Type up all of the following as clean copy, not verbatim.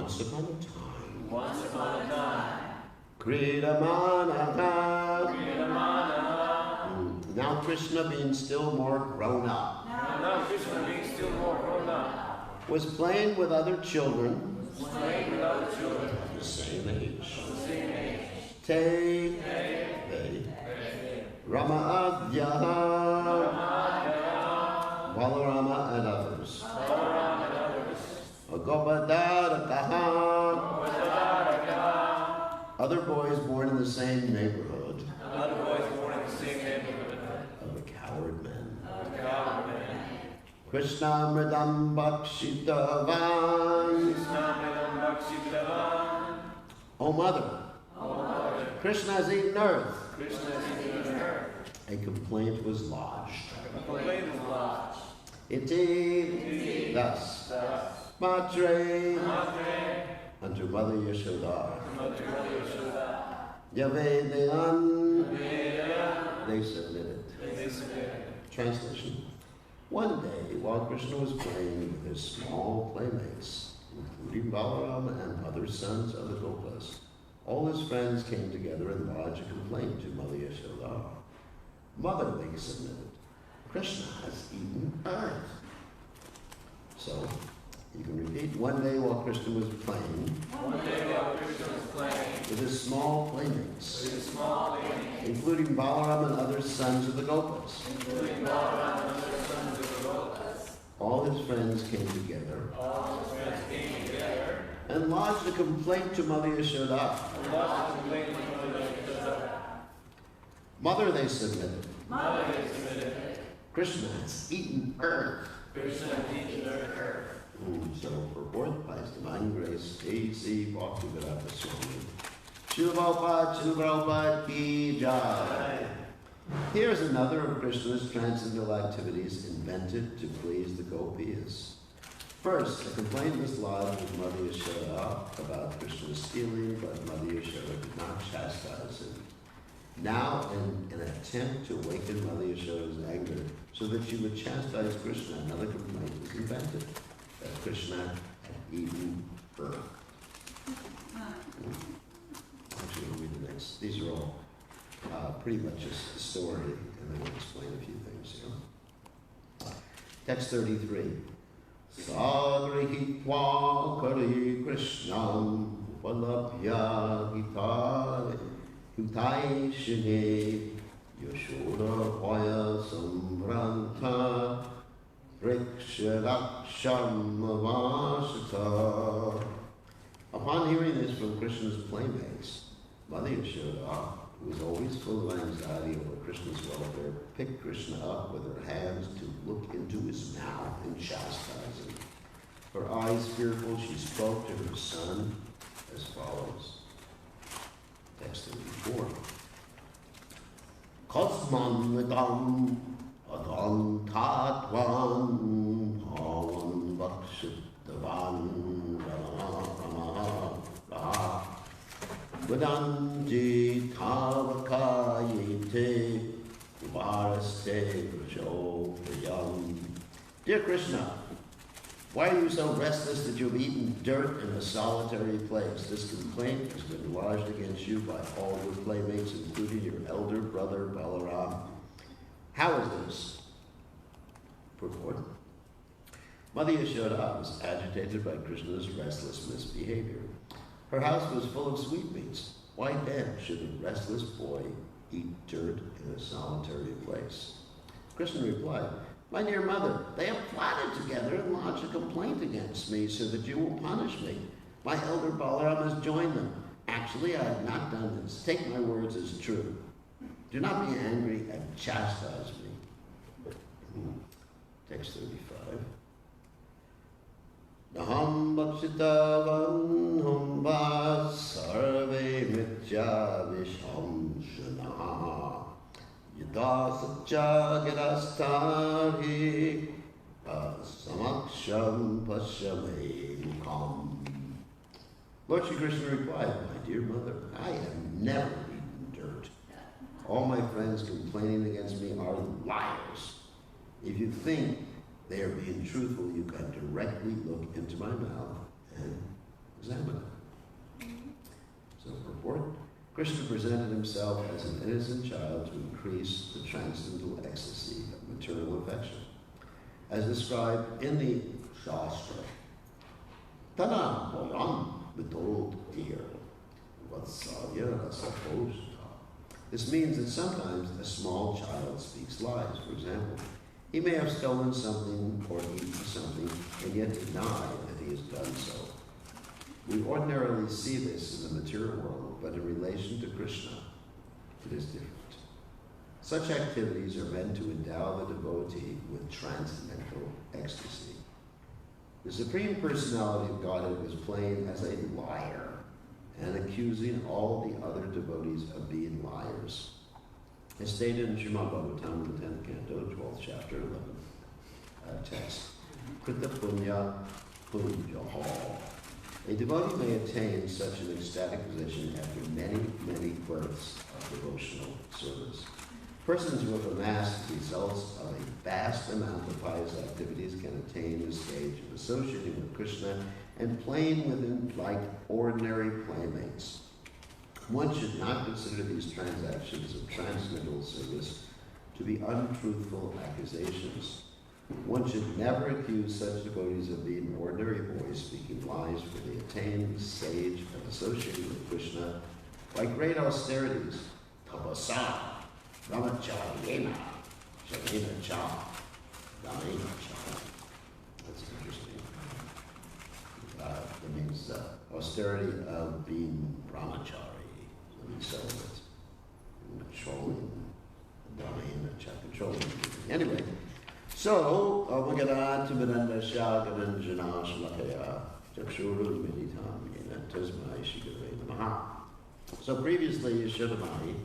Once upon a time. Once upon a time. Kritamanaha. Kritamanaha. Now Krishna, being still more grown up, Now Krishna, being still more grown up, was playing with other children of the same age. Te, Rama Adyaha, Balarama and others. Agopadharakaha, other boys born in the same neighborhood. Of the coward men. Krishna Mridam Bhakshitavan. O mother, Krishna has eaten earth. A complaint was lodged. Iti, thus, Matre, unto Mother Yashoda. Yavedayan, they submitted. Translation. One day, while Krishna was playing with his small playmates, including Balarama and other sons of the Gopas, all his friends came together and lodged a complaint to Mother Yashoda. Mother, they submitted, Krishna has eaten earth. So, you can repeat. One day while Krishna was playing with his small playmates, including Balarama and other sons of the Gopas, all his friends came together and lodged a complaint to Mother Yashoda. Mother, they submitted, Krishna has eaten earth. So, for fourth place, divine grace, A.C. Bkgoswami. Srila Prabhupada ki jai. Here's another of Krishna's transcendental activities invented to please the gopis. First, a complaint was lodged with Mother Yashoda about Krishna's stealing, but Mother Yashoda did not chastise him. Now, in an attempt to awaken Mother Yashoda's anger so that she would chastise Krishna, another complaint was invented, that Krishna had eaten earth. Actually, we'll read the next. These are all pretty much just a story, and then we'll explain a few things here. Text 33. Sagrihitva kari Krishnam upalabhya hitai shine Yashoda vaya sambranta Riksharaksham. Upon hearing this from Krishna's playmates, Mother Yashoda, who was always full of anxiety over Krishna's welfare, picked Krishna up with her hands to look into his mouth and chastise him. Her eyes fearful, she spoke to her son as follows. Text 34. Kosman vidam adhan tatvan bhavan bhakshitavan rama Vadanti tavakayete varaste prachodayam. Dear Krishna, why are you so restless that you have eaten dirt in a solitary place? This complaint has been lodged against you by all your playmates, including your elder brother Balaram. How is this? Purport. Mother Yashoda was agitated by Krishna's restless misbehavior. Her house was full of sweetmeats. Why then should a restless boy eat dirt in a solitary place? Krishna replied, My dear mother, they have plotted together and lodged a complaint against me so that you will punish me. My elder Balaram has joined them. Actually, I have not done this. Take my words as true. Do not be angry and chastise me. Text 35. Naham bhakshitavan humva sarve mitya vishamshana yada satcha girastari samaksham pashyame mukam. Lord Shri Krishna replied, My dear mother, I have never eaten dirt. All my friends complaining against me are liars. If you think they are being truthful, you can directly look into my mouth and examine Krishna presented himself as an innocent child to increase the transcendental ecstasy of maternal affection. As described in the Shastra, Tana Boyam Vidod Dear, Vatsalya Rasapojta. This means that sometimes a small child speaks lies. For example, he may have stolen something or eaten something and yet deny that he has done so. We ordinarily see this in the material world, but in relation to Krishna, it is different. Such activities are meant to endow the devotee with transcendental ecstasy. The Supreme Personality of Godhead was playing as a liar and accusing all the other devotees of being liars. As stated in Srimad Bhagavatam, the 10th canto, 12th chapter, 11th text. Krita punya punjaha. A devotee may attain such an ecstatic position after many, many births of devotional service. Persons who have amassed the results of a vast amount of pious activities can attain the stage of associating with Krishna and playing with him like ordinary playmates. One should not consider these transactions of transcendental service to be untruthful accusations. One should never accuse such devotees of being ordinary boys speaking lies, for they attain the stage of associating with Krishna by great austerities. Tapasa, brahmacharya, shamena cha, damena cha. That's interesting. It means austerity of being brahmachari. So it's controlling, controlling. Anyway, so we get on to Vidanda Shagamanjana Shlakaya Chakshuru Meditam Yena Tasmai Shigare Namaha. So previously Yashodamani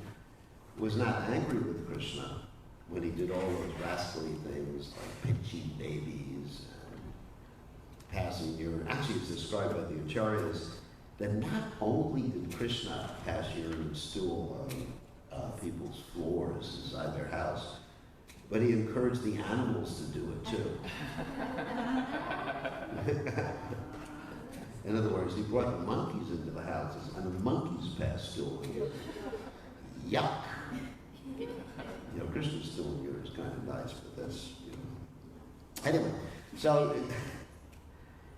was not angry with Krishna when he did all those rascally things like pitching babies and passing urine. Actually, it's described by the Acharyas that not only did Krishna pass urine and stool on people's floors inside their house, but he encouraged the animals to do it too. In other words, he brought the monkeys into the houses, and the monkeys passed stool on urine. Yuck! You know, Krishna's stool urine is kind of nice, but that's, you know. Anyway, so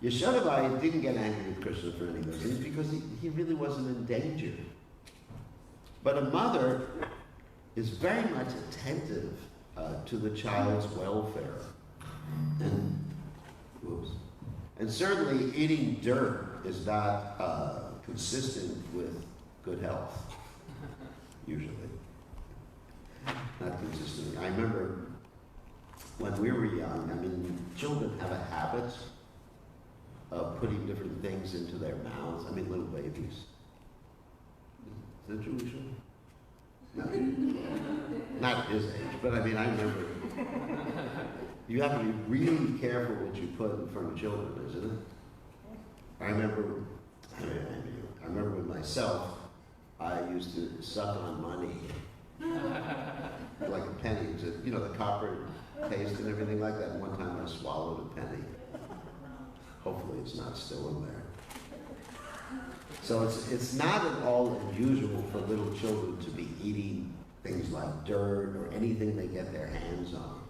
Yashodamani didn't get angry with Krishna for any of those things because he really wasn't in danger. But a mother is very much attentive to the child's welfare. And certainly eating dirt is not consistent with good health, usually. Not consistent. I remember when we were young, I mean, children have a habit of putting different things into their mouths. I mean, little babies. Is that true, Sean? No. Not at his age, but I mean, I remember. You have to be really careful what you put in front of children, isn't it? I remember with myself, I used to suck on money. Like a penny. You know, the copper taste and everything like that. One time I swallowed a penny. Hopefully it's not still in there. So it's not at all unusual for little children to be eating things like dirt or anything they get their hands on.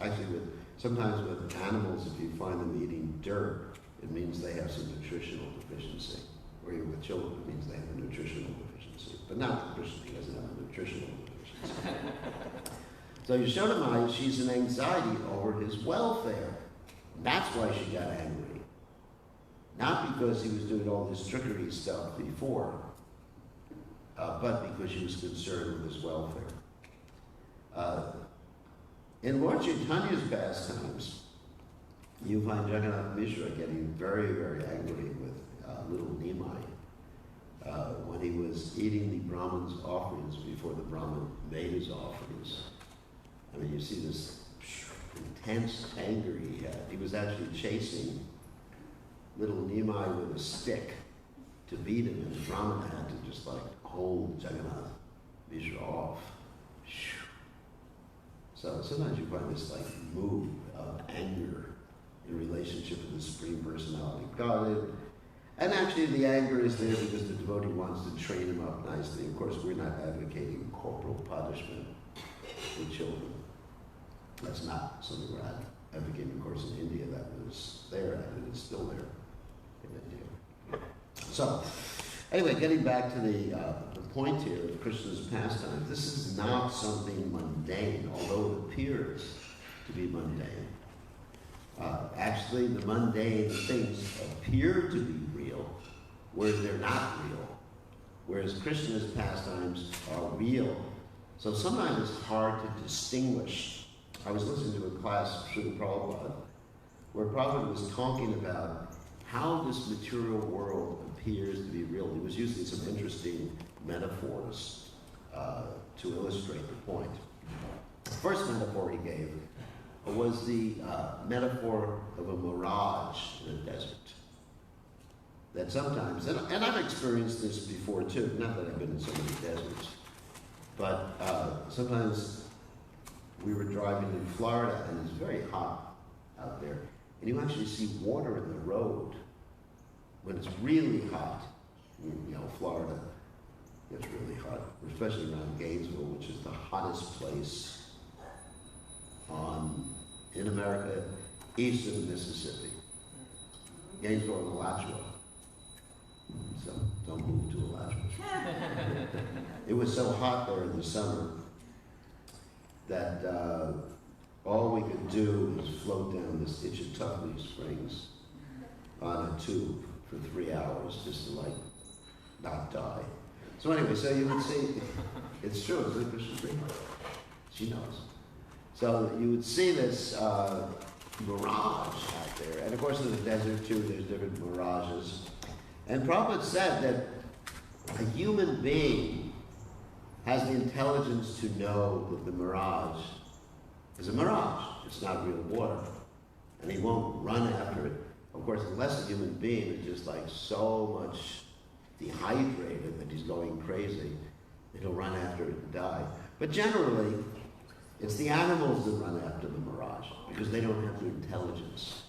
Actually, sometimes with animals, if you find them eating dirt, it means they have some nutritional deficiency. Or even with children, it means they have a nutritional deficiency. But not the Krishna, he doesn't have a nutritional deficiency. So Yashodamani, she's in anxiety over his welfare. That's why she got angry. Not because he was doing all this trickery stuff before, but because she was concerned with his welfare. In Lord Chaitanya's pastimes, you find Jagannath Mishra getting very, very angry with little Nimai when he was eating the Brahman's offerings before the Brahman made his offerings. I mean, you see this intense anger he had. He was actually chasing little Nimai with a stick to beat him, and the Brahman had to just like hold Jagannath Mishra off. So sometimes you find this like mood of anger in relationship with the Supreme Personality of Godhead. And actually the anger is there because the devotee wants to train him up nicely. Of course, we're not advocating corporal punishment with children. That's not something we're advocating. Of course, in India that was there and it's still there in India. So, anyway, getting back to the point here of Krishna's pastime, this is not something mundane, although it appears to be mundane. Actually, the mundane things appear to be real, whereas they're not real. Whereas Krishna's pastimes are real. So sometimes it's hard to distinguish. I was listening to a class through Prabhupada, where Prabhupada was talking about how this material world appears to be real. He was using some interesting metaphors to illustrate the point. The first metaphor he gave was the metaphor of a mirage in a desert. That sometimes, and I've experienced this before too, not that I've been in so many deserts, but sometimes we were driving in Florida and it's very hot out there, and you actually see water in the road when it's really hot. You know, Florida, it's really hot, especially around Gainesville, which is the hottest place in America, east of the Mississippi. Gainesville and Alachua. So don't move to Alachua. It was so hot there in the summer that all we could do was float down this Itchitucklee Springs on a tube for 3 hours just to like not die. So anyway, so you would see, it's true, it's like Krishna's dream. She knows. So you would see this mirage out there. And of course in the desert too, there's different mirages. And Prabhupada said that a human being has the intelligence to know that the mirage is a mirage. It's not real water. And he won't run after it. Of course, unless a human being is just like so much dehydrated that he's going crazy, he'll run after it and die. But generally, it's the animals that run after the mirage because they don't have the intelligence.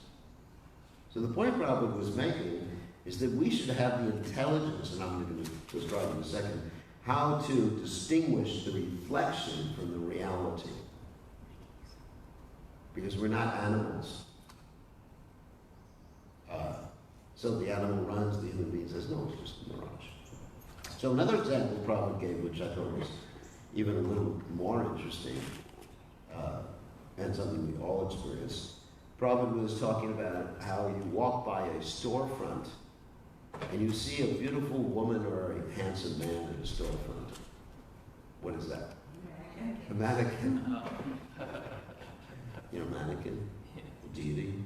So the point Prabhupada was making is that we should have the intelligence, and I'm going to describe in a second, how to distinguish the reflection from the reality. Because we're not animals. So the animal runs, the human being says, no, it's just a mirage. So another example Prabhupada gave, which I thought was even a little more interesting, and something we all experience. Prabhupada was talking about how you walk by a storefront and you see a beautiful woman or a handsome man in a storefront. What is that? A mannequin. You know, mannequin, a deity.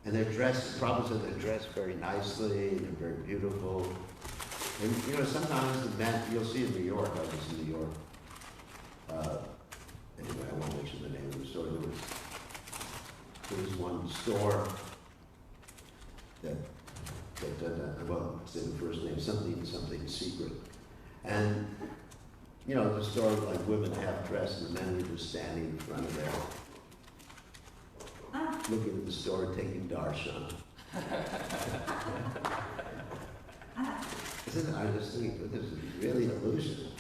And they're dressed, Prabhupada said they're dressed very nicely, and they're very beautiful. And you know, sometimes the men, you'll see in New York, I was in New York. Anyway, I won't mention the name of the store. There was one store that well, say the first name, something secret. And, you know, the store like women half dressed and the men were just standing in front of there, looking at the store, taking darshan. Isn't it? I was thinking, this is really an illusion.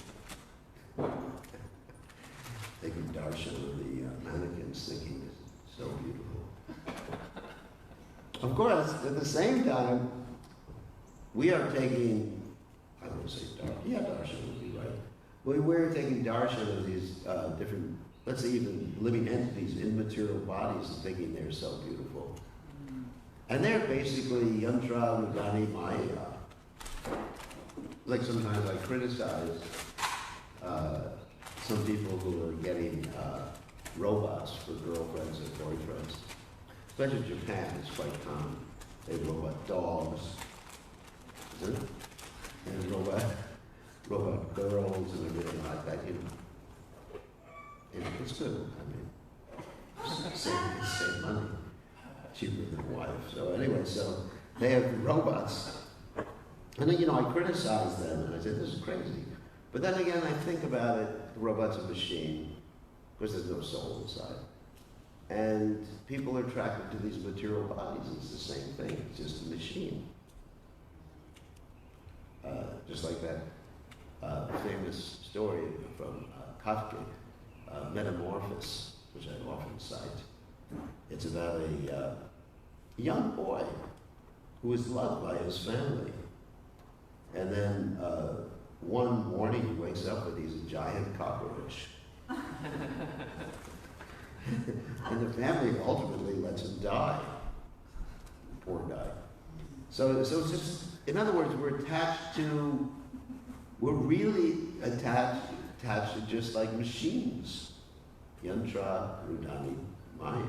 Taking darshan of the mannequins, thinking this is so beautiful. Of course, at the same time, we are taking, I don't want to say darshan, yeah, darshan would be right. We're taking darshan of these different, let's say even living entities, immaterial bodies, and thinking they're so beautiful. And they're basically yantra, nugani, maya. Like sometimes I criticize some people who are getting robots for girlfriends and boyfriends. Especially in Japan, it's quite common. They have robot dogs, isn't it? And robot girls and everything like that, you know. And it's good. I mean, save money. Cheaper than a wife. So anyway, so they have robots. And then, you know, I criticize them and I say, this is crazy. But then again, I think about it, the robot's a machine. Of course, there's no soul inside. And people are attracted to these material bodies. It's the same thing. It's just a machine. Just like that famous story from Kafka, Metamorphosis, which I often cite. It's about a young boy who is loved by his family. And then one morning he wakes up and he's a giant cockroach. And the family ultimately lets him die. Poor guy. So it's just, in other words, we're really attached to just like machines. Yantra, Rudani, Maya,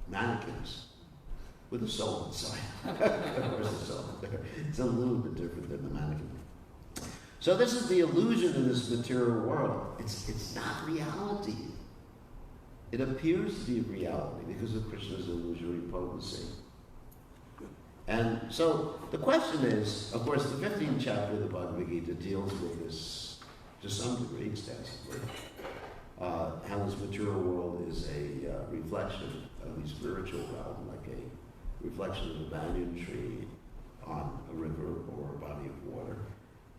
mannequins with a soul inside. Of course, the soul there. It's a little bit different than the mannequin. So this is the illusion in this material world. It's not reality. It appears to be reality because of Krishna's illusory potency. And so the question is, of course, the 15th chapter of the Bhagavad Gita deals with this to some degree extensively. How this material world is a reflection of the spiritual realm, like a reflection of a banyan tree on a river or a body of water.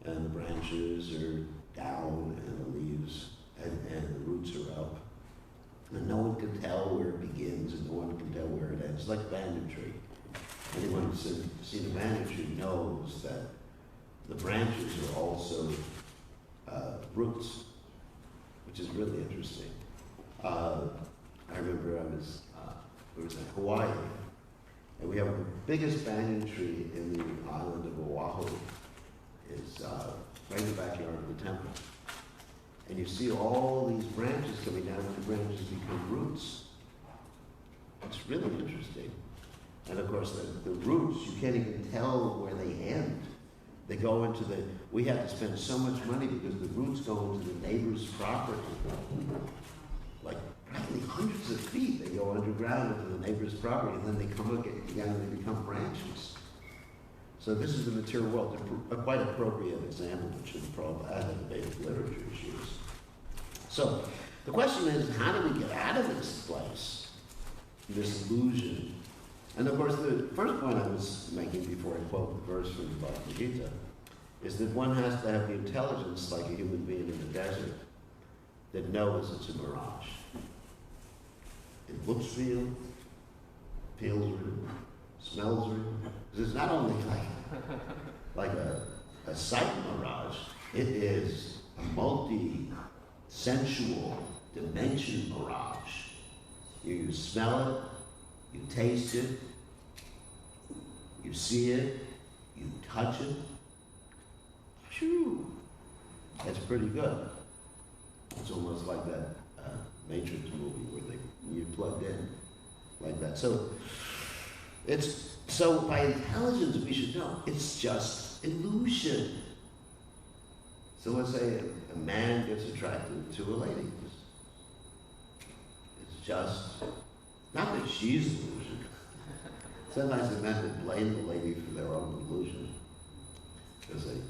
And the branches are down and the leaves and the roots are up. And no one can tell where it begins and no one can tell where it ends. It's like a banyan tree. Anyone who's seen a banyan tree knows that the branches are also roots, which is really interesting. I remember I was in Hawaii, and we have the biggest banyan tree in the island of Oahu. Is right in the backyard of the temple. And you see all these branches coming down, and the branches become roots. It's really interesting. And of course, the roots, you can't even tell where they end. They go into we had to spend so much money because the roots go into the neighbor's property. Like probably hundreds of feet, they go underground into the neighbor's property, and then they come again and they become branches. So this is the material world, a quite appropriate example which the Prabhupada and the Vedic literature issues. So the question is, how do we get out of this place, this illusion? And of course, the first point I was making before I quote the verse from the Bhagavad Gita is that one has to have the intelligence like a human being in the desert that knows it's a mirage. It looks real, feels real, smells real. Because it's not only like a sight mirage, it is a multi-sensual dimension mirage. You smell it, you taste it, you see it, you touch it. Phew! That's pretty good. It's almost like that Matrix movie where you're plugged in like that. So by intelligence we should know it's just illusion. So let's say a man gets attracted to a lady. It's just, not that she's illusion. Sometimes the men would blame the lady for their own illusion. They'll say,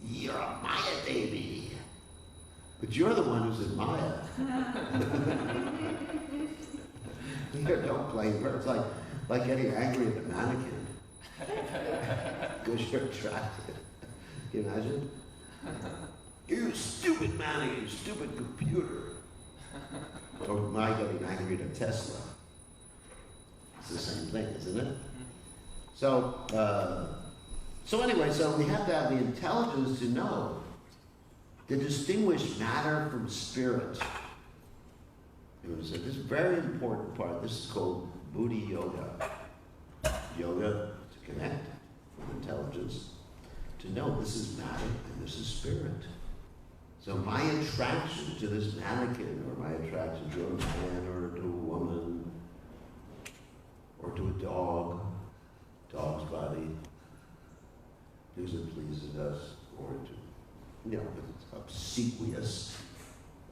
"You're a Maya baby." But you're the one who's in Maya. Here, don't blame her. It's like getting angry at the mannequin. Because you're attracted. Can you imagine? You stupid mannequin, you stupid computer. Or my getting angry at a Tesla. It's the same thing, isn't it? So anyway, so we have to have the intelligence to know, to distinguish matter from spirit. So this is a very important part. This is called Buddhi Yoga. Yoga to connect with intelligence, to know this is matter and this is spirit. So my attraction to this mannequin, or my attraction to a man, or to a woman, or to a dog's body, because it pleases us, or to, it's obsequious.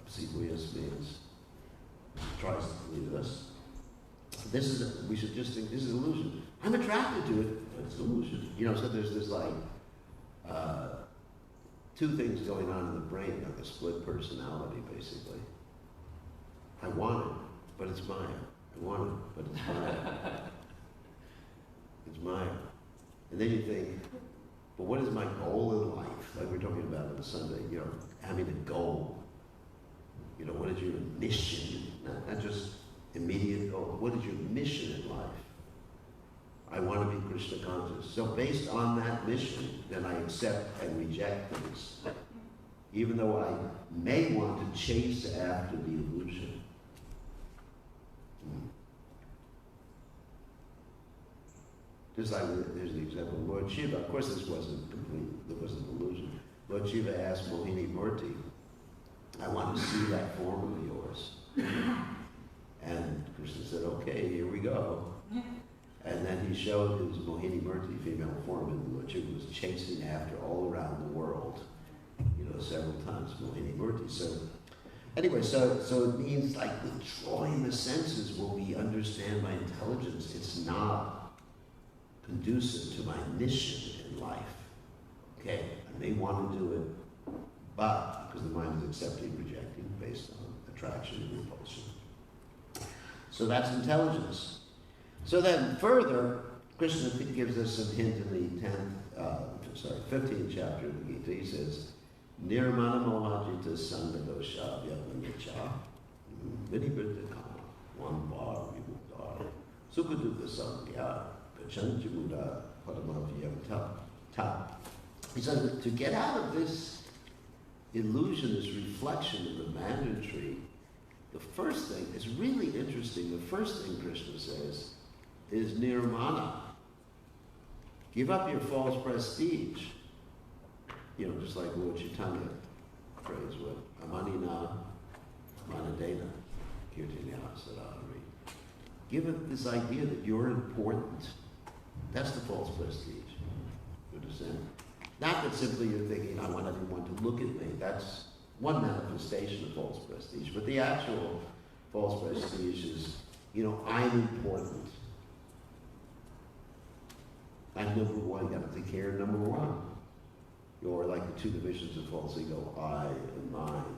Obsequious means it tries to please us. We should just think this is illusion. I'm attracted to it, but it's illusion. So there's this two things going on in the brain, like a split personality, basically. I want it, but it's Maya. I want it, but it's Maya. And then you think, but what is my goal in life? Like we're talking about on Sunday, having a goal. What is your mission? Not just immediate goal. What is your mission in life? I want to be Krishna conscious. So based on that mission, then I accept and reject things. Even though I may want to chase after the illusion. Just like there's the example of Lord Shiva. Of course this wasn't complete, there wasn't an illusion. Lord Shiva asked Mohini Murti, I want to see that form of yours. And Krishna said, okay, here we go. And then he showed his Mohini Murti female form, and Lord Shiva was chasing after all around the world, several times, Mohini Murti. So anyway, so it means like withdrawing the senses where we understand my intelligence. It's not conducive to my mission in life. Okay, I may want to do it, but because the mind is accepting, rejecting based on attraction and repulsion. So that's intelligence. So then further, Krishna gives us some hint in the 15th chapter of the Gita. He says, Nirmana mohajita sangadosha vyapanicha vinibhrita kama one bar vimudar sukhadukkha samkhya gachanti muda paramavyam tap. He says to get out of this illusion, this reflection of the banyan tree, the first thing is really interesting. The first thing Krishna says is nirmana. Give up your false prestige. Just like Lord Chaitanya prays with Amanina, Manadena, Kirtanya Sadhari. Give it this idea that you're important. That's the false prestige. You understand? Not that simply you're thinking, I want everyone to look at me. That's one manifestation of false prestige. But the actual false prestige is, I'm important. I'm number one. You got to take care of number one. Or like the two divisions of false ego, I and mine.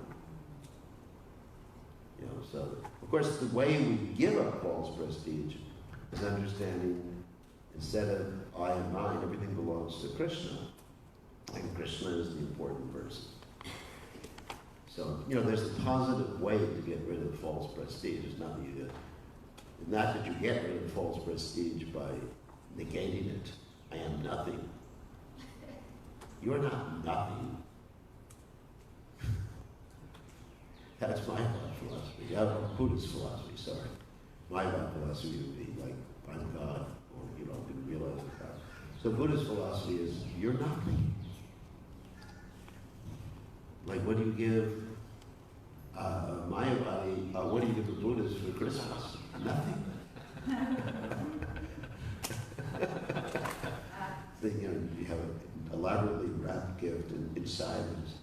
So of course the way we give up false prestige is understanding instead of I and mine, everything belongs to Krishna. And Krishna is the important person. So, there's a positive way to get rid of false prestige. It's not that you get rid of false prestige by negating it. I am nothing. You're not nothing. That's my philosophy. Buddhist philosophy, sorry. My philosophy would be like, I'm God, or, didn't realize it's God. So Buddhist philosophy is, you're nothing. Like, what do you give Mayavadi, what do you give the Buddhists for Christmas? Nothing. You have an elaborately wrapped gift, and inside is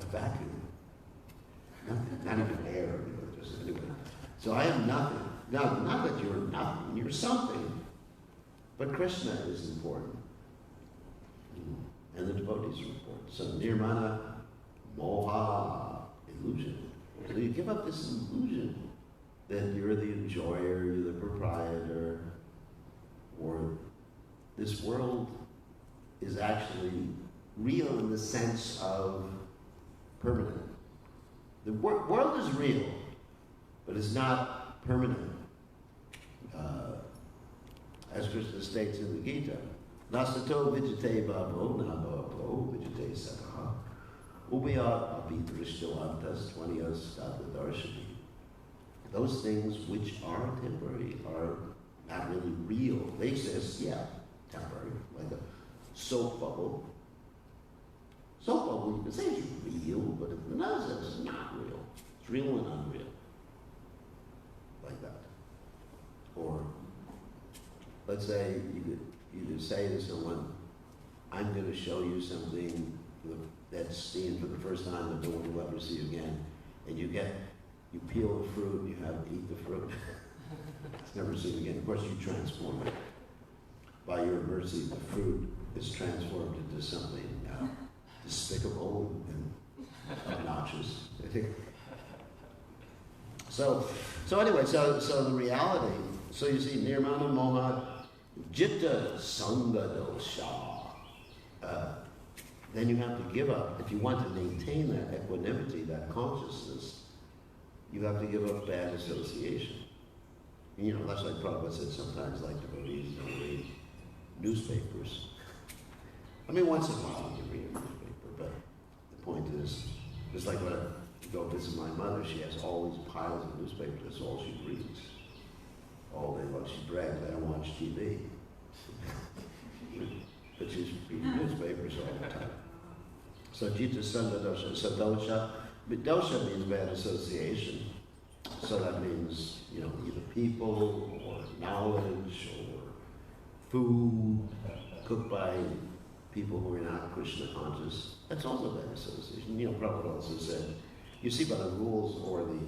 a vacuum. Nothing, not even air, just anyway. So I am nothing. Now, not that you're nothing, you're something. But Krishna is important. And the devotees are important. So nirmana, moha, illusion. So you give up this illusion that you're the enjoyer, you're the proprietor, or this world is actually real in the sense of permanent. The world is real, but it's not permanent. As Krishna states in the Gita, Nasato vijate bhavo nabhavo vijate sakaha ubhayat api drishtavantas tvanyas tadvadarshani. Those things which are temporary are not really real. They exist, yeah, temporary, like a soap bubble. Soap bubble, you can say it's real, but in another sense, it's not real. It's real and unreal. Like that. Or, let's say you could say to someone, I'm going to show you something that's seen for the first time that no one will ever see again. And you peel the fruit, you have to eat the fruit. It's never seen again. Of course, you transform it. By your mercy, the fruit is transformed into something despicable and obnoxious. So anyway, so the reality. So you see, nirmana moha, Jitta Sangha Dosha. Then you have to give up. If you want to maintain that equanimity, that consciousness, you have to give up bad association. You know, that's like Prabhupada said sometimes, like devotees don't read newspapers. I mean, once in a while you read a newspaper, but the point is, it's like when I go visit my mother, she has all these piles of newspapers, that's all she reads. All day long, she brags, I don't watch TV. But she's reading newspapers all the time. So Jitta Sangha Dosha, so dosha, but dosha means bad association. So that means, you know, either people or knowledge or food cooked by people who are not Krishna conscious. That's also bad association. You know, Prabhupada also said, you see by the rules or the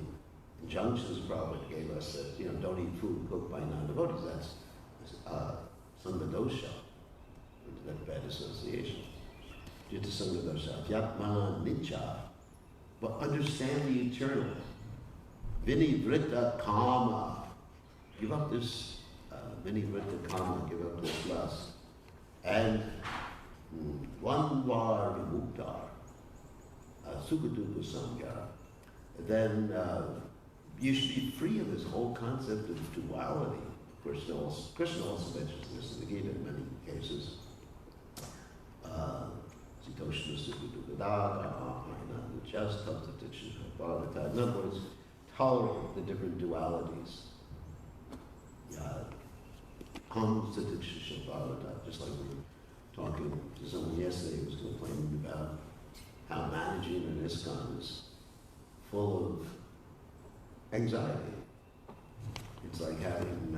injunctions Prabhupada gave us that, you know, don't eat food cooked by non-devotees. That's Sangha Dosha. That's bad association. Jitta Sangha Dosha. Vyatmana Nitya. But understand the eternal. Vinivrita Kama. Give up this Vinivrita Kama, give up this lust. And Dvandva Vimukta. Sukhadukkha Sangha. Then you should be free of this whole concept of duality. Krishna also mentions this in the Gita in many cases. In other words, tolerate the different dualities. Just like we were talking to someone yesterday who was complaining about how managing an ISKCON is full of anxiety. It's like having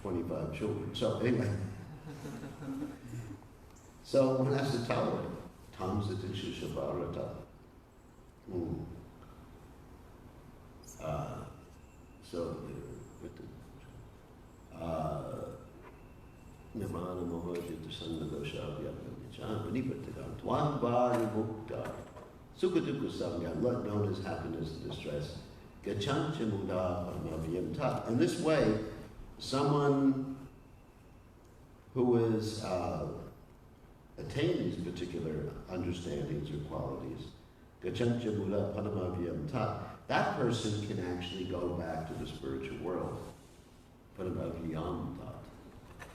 25 children. So anyway, so one has to tolerate. Tam Satiksha Shabarata. So Nirmana Mohajita Sangha Dosha Vyatmanicha Vinipatakam Dvandvari Mukta Sukhadukkha Sangha, known as happiness and distress. Gachancha Muda Paramavyam Tat. In this way, someone who is attained these particular understandings or qualities, Gachancha Muda Paramavyam Tat, that person can actually go back to the spiritual world. Paramavyam Tat.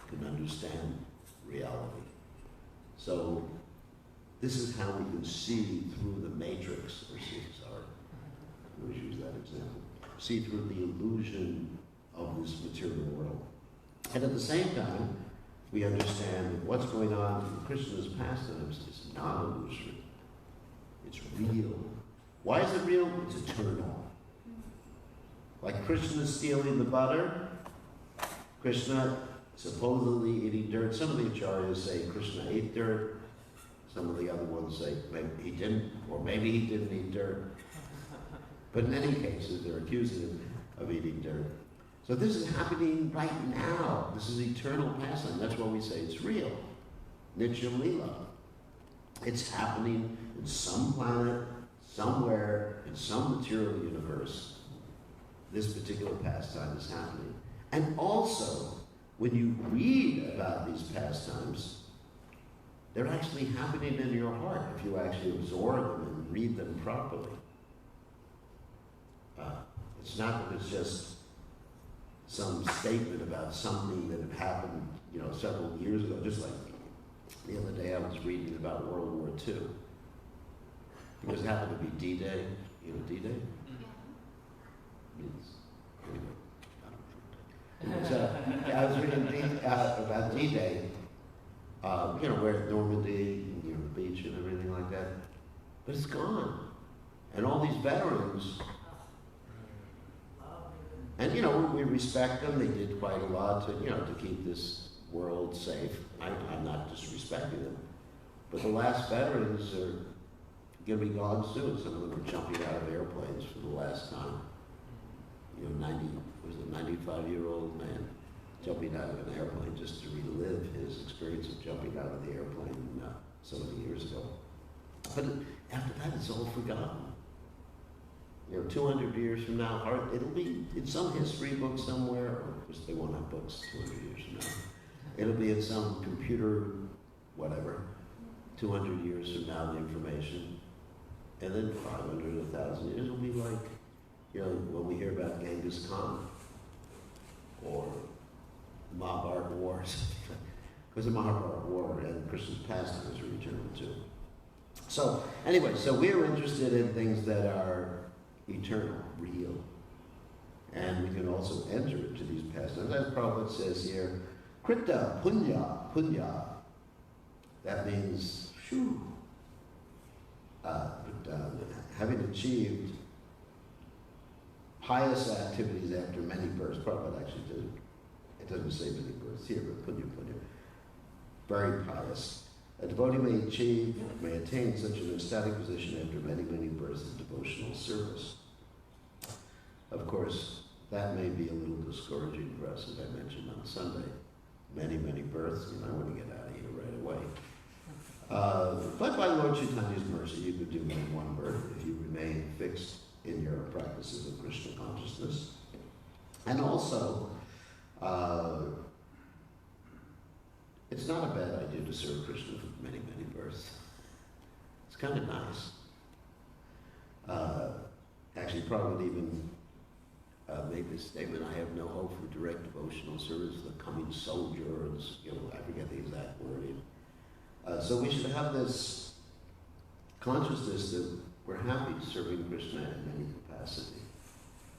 Can understand reality. So this is how we can see through the matrix, or see, sorry, I always use that example, see through the illusion of this material world. And at the same time, we understand that what's going on in Krishna's pastimes is not illusory. It's real. Why is it real? It's eternal. Like Krishna stealing the butter, Krishna supposedly eating dirt. Some of the acharyas say Krishna ate dirt. Some of the other ones say maybe he didn't, or maybe he didn't eat dirt. But in any cases, they're accusing him of eating dirt. So this is happening right now. This is eternal pastime. That's why we say it's real. Nityam Lila. It's happening in some planet, somewhere, in some material universe. This particular pastime is happening. And also, when you read about these pastimes, they're actually happening in your heart if you actually absorb them and read them properly. It's not that it's just some statement about something that had happened, you know, several years ago. Just like the other day I was reading about World War II. Because it happened to be D-Day. You know D-Day? Means, anyway. So I was reading about D-Day, you know, where Normandy, you know, the beach and everything like that. But it's gone. And all these veterans, and you know, we respect them. They did quite a lot to, you know, to keep this world safe. I'm not disrespecting them. But the last veterans are going to be gone soon. Some of them are jumping out of airplanes for the last time. You know, 95-year-old man jumping out of an airplane just to relive his experience of jumping out of the airplane so many years ago. But after that, it's all forgotten. You know, 200 years from now, it'll be in some history book somewhere, or of course they won't have books 200 years from now. It'll be in some computer, whatever, 200 years from now, the information. And then 500, 1,000 years, it'll be like, you know, when we hear about Genghis Khan or Mahabharata Wars. Because the Mahabharata War and Krishna's pastimes are eternal too. So, anyway, so we're interested in things that are eternal, real. And we can also enter into these pastimes. As Prabhupada says here, Krita Punya, Punya. That means, shoo. Having achieved pious activities after many births. Prabhupada actually did. It doesn't say many births here, but Punya, Punya. Very pious. A devotee may attain such an ecstatic position after many, many births of devotional service. Of course, that may be a little discouraging for us, as I mentioned on Sunday. Many, many births, and I want to get out of here right away. But by Lord Chaitanya's mercy, you could do it in one birth if you remain fixed in your practices of Krishna consciousness. And also, it's not a bad idea to serve Krishna for many, many births. It's kind of nice. Actually, Prabhupada even made this statement, I have no hope for direct devotional service, the coming sojourns, you know, I forget the exact wording. So we should have this consciousness that we're happy serving Krishna in any capacity,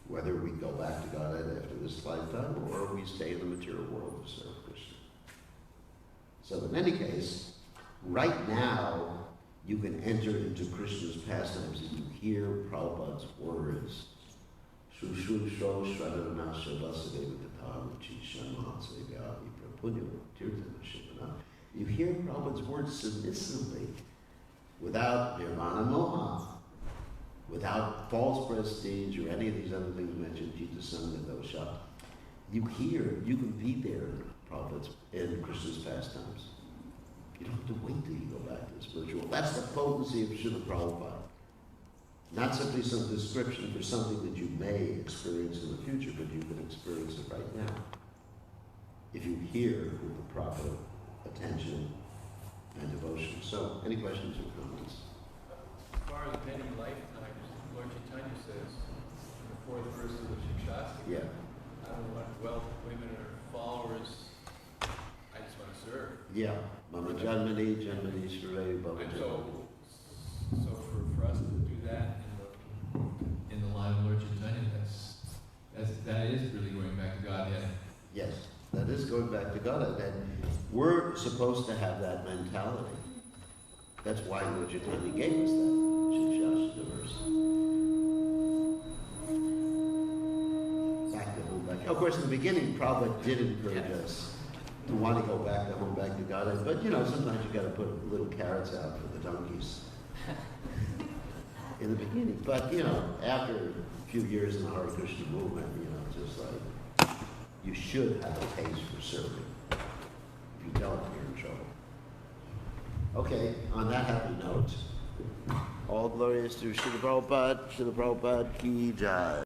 whether we go back to Godhead after this lifetime or we stay in the material world to serve Krishna. So in any case, right now, you can enter into Krishna's pastimes and you hear Prabhupada's words. You hear Prabhupada's words submissively, without nirvana moha, without false prestige or any of these other things mentioned, jita sangha dosha. You hear, you can be there in Krishna's pastimes. You don't have to wait till you go back to the spiritual. That's the potency of Srila Prabhupada. Not simply some description for something that you may experience in the future, but you can experience it right now. If you hear with the proper attention and devotion. So, any questions or comments? As far as many lifetimes, Lord Chaitanya says, in the fourth verse of the Shikshastra, Yeah. I don't want wealth, women, or followers. I just want to serve. Yeah. Mama Janmani, Janmani Shravaya Bhava And Janmani. so for us to do that in the line of Lord Chaitanya, that is really going back to Godhead. Yes, that is going back to God. And we're supposed to have that mentality. That's why Lord Chaitanya gave us that Shikshastra verse. Back to home, back. Of course, in the beginning, Prabhupada did encourage us to want to go back to home, back to God. But you know, sometimes you got to put little carrots out for the donkeys in the beginning. But you know, after a few years in the Hare Krishna movement, you know, it's just like you should have a taste for serving. If you don't, you're in trouble. Okay, on that happy note, all glories to Srila Prabhupada ki jai.